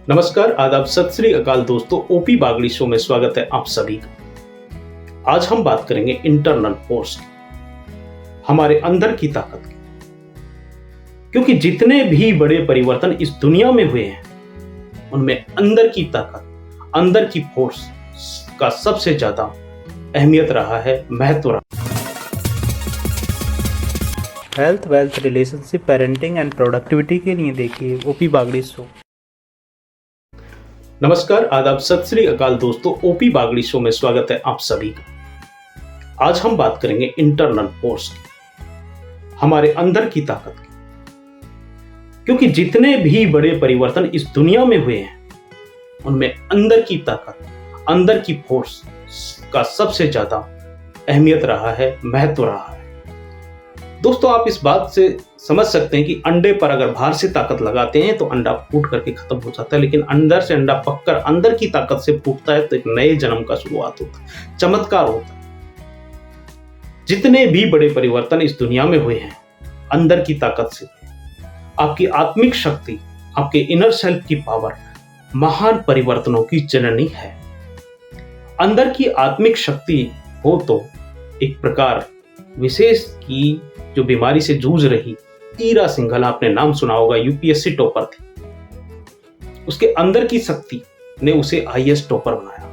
नमस्कार, आदाब, सत श्री अकाल दोस्तों। ओपी बागड़ी शो में स्वागत है आप सभी का। आज हम बात करेंगे इंटरनल फोर्स की, हमारे अंदर की ताकत की। क्योंकि जितने भी बड़े परिवर्तन इस दुनिया में हुए हैं उनमें अंदर की ताकत, अंदर की फोर्स का सबसे ज्यादा अहमियत रहा है, महत्व रहा। Health, wealth, relationship, parenting and productivity के लिए देखिए ओपी बागड़ी शो। नमस्कार, आदाब, सत श्री अकाल दोस्तों। ओपी बागड़ी शो में स्वागत है आप सभी का। आज हम बात करेंगे इंटरनल फोर्स की, हमारे अंदर की ताकत की। क्योंकि जितने भी बड़े परिवर्तन इस दुनिया में हुए हैं उनमें अंदर की ताकत, अंदर की फोर्स का सबसे ज्यादा अहमियत रहा है, महत्व रहा है। दोस्तों, आप इस बात से समझ सकते हैं कि अंडे पर अगर बाहर से ताकत लगाते हैं तो अंडा फूट करके खत्म हो जाता है, लेकिन अंदर से अंडा पककर अंदर की ताकत से फूटता है तो एक नए जन्म का शुरुआत होता है, चमत्कार होता है। जितने भी बड़े परिवर्तन इस दुनिया में हुए हैं अंदर की ताकत से, आपकी आत्मिक शक्ति, आपके इनर सेल्फ की पावर महान परिवर्तनों की जननी है। अंदर की आत्मिक शक्ति हो तो एक प्रकार विशेष की जो बीमारी से जूझ रही ईरा सिंघल, आपने नाम सुना होगा, यूपीएससी टॉपर थी। उसके अंदर की शक्ति ने उसे आईएएस टॉपर बनाया।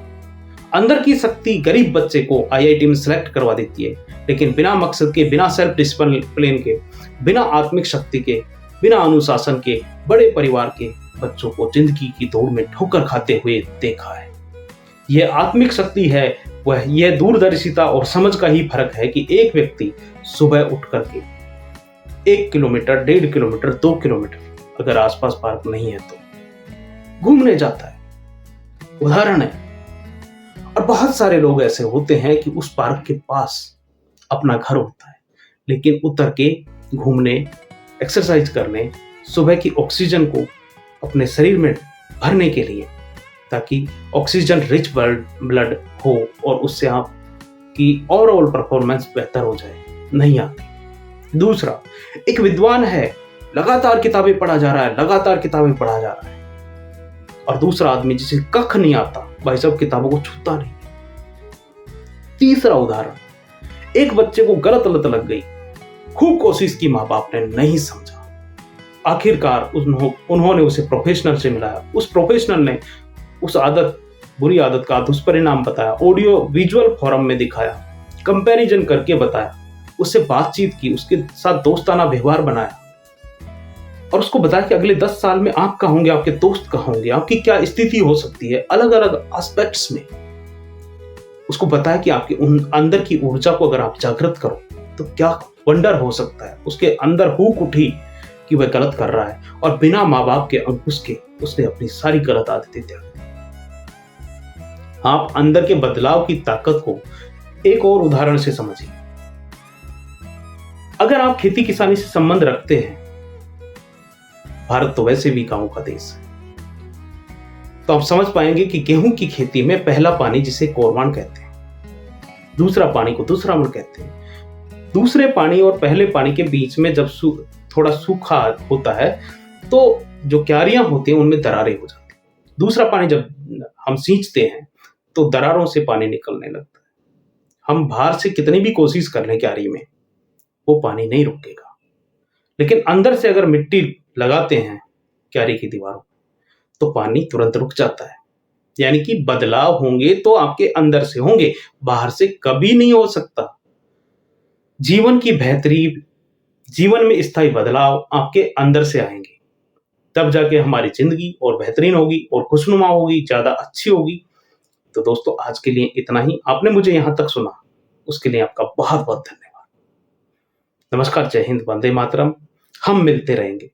अंदर की शक्ति गरीब बच्चे को आईआईटी में सिलेक्ट करवा देती है, लेकिन बिना मकसद के, बिना सेल्फ डिसिप्लिन के, बिना आत्मिक शक्ति के, बिना अनुशासन के बड़े परिवार के बच्चों को जिंदगी की दौड़ में ठोकर खाते हुए देखा है। यह आत्मिक शक्ति है, वह यह दूरदर्शिता और समझ का ही फर्क है कि एक व्यक्ति सुबह उठ करके 1 किलोमीटर, 1.5 किलोमीटर, 2 किलोमीटर, अगर आसपास पार्क नहीं है तो घूमने जाता है। उदाहरण है। और बहुत सारे लोग ऐसे होते हैं कि उस पार्क के पास अपना घर होता है, लेकिन उतर के घूमने, एक्सरसाइज करने, सुबह की ऑक्सीजन को अपने शरीर में भरने के लिए, ताकि ऑक्सीजन रिच ब्लड हो और उससे आपकी ओवरऑल परफॉर्मेंस बेहतर हो जाए, नहीं आती। दूसरा, एक विद्वान है, लगातार किताबें पढ़ा जा रहा है, लगातार किताबें पढ़ा जा रहा है, और दूसरा आदमी जिसे कख नहीं आता, भाई साहब किताबों को छूता नहीं। तीसरा उदाहरण, एक बच्चे को गलत लत लग गई, खूब कोशिश की, माँ बाप ने नहीं समझा, आखिरकार उन्होंने उसे प्रोफेशनल से मिलाया। उस प्रोफेशनल ने उस आदत, बुरी आदत का दुष्परिणाम बताया, ऑडियो विजुअल फॉर्म में दिखाया, कंपैरिजन करके बताया, उससे बातचीत की, उसके साथ दोस्ताना व्यवहार बनाया, और उसको बताया कि अगले 10 साल में आप कहाँ होंगे, आपके दोस्त कहाँ होंगे, आपकी क्या स्थिति हो सकती है, अलग अलग एस्पेक्ट्स में। उसको बताया कि आपके अंदर की ऊर्जा को अगर आप जागृत करो तो क्या वंडर हो सकता है। उसके अंदर हुक उठी कि वह गलत कर रहा है, और बिना माँ बाप के अंकुश के उसने अपनी सारी गलत आदतें त्याग दी। आप अंदर के बदलाव की ताकत को एक और उदाहरण से समझिए। अगर आप खेती किसानी से संबंध रखते हैं, भारत तो वैसे भी गांव का देश है, तो आप समझ पाएंगे कि गेहूं की खेती में पहला पानी जिसे कोरवान कहते हैं, दूसरा पानी को दूसरा मन कहते हैं। दूसरे पानी और पहले पानी के बीच में जब थोड़ा सूखा होता है तो जो क्यारियां होती हैं उनमें दरारें हो जाती हैं। दूसरा पानी जब हम सींचते हैं तो दरारों से पानी निकलने लगता है। हम बाहर से कितनी भी कोशिश कर लें क्यारी में, वो पानी नहीं रुकेगा, लेकिन अंदर से अगर मिट्टी लगाते हैं क्यारी की दीवारों तो पानी तुरंत रुक जाता है। यानी कि बदलाव होंगे तो आपके अंदर से होंगे, बाहर से कभी नहीं हो सकता। जीवन की बेहतरी, जीवन में स्थायी बदलाव आपके अंदर से आएंगे, तब जाके हमारी जिंदगी और बेहतरीन होगी और खुशनुमा होगी, ज्यादा अच्छी होगी। तो दोस्तों, आज के लिए इतना ही। आपने मुझे यहां तक सुना, उसके लिए आपका बहुत बहुत धन्यवाद। नमस्कार, जय हिंद, वंदे मातरम। हम मिलते रहेंगे।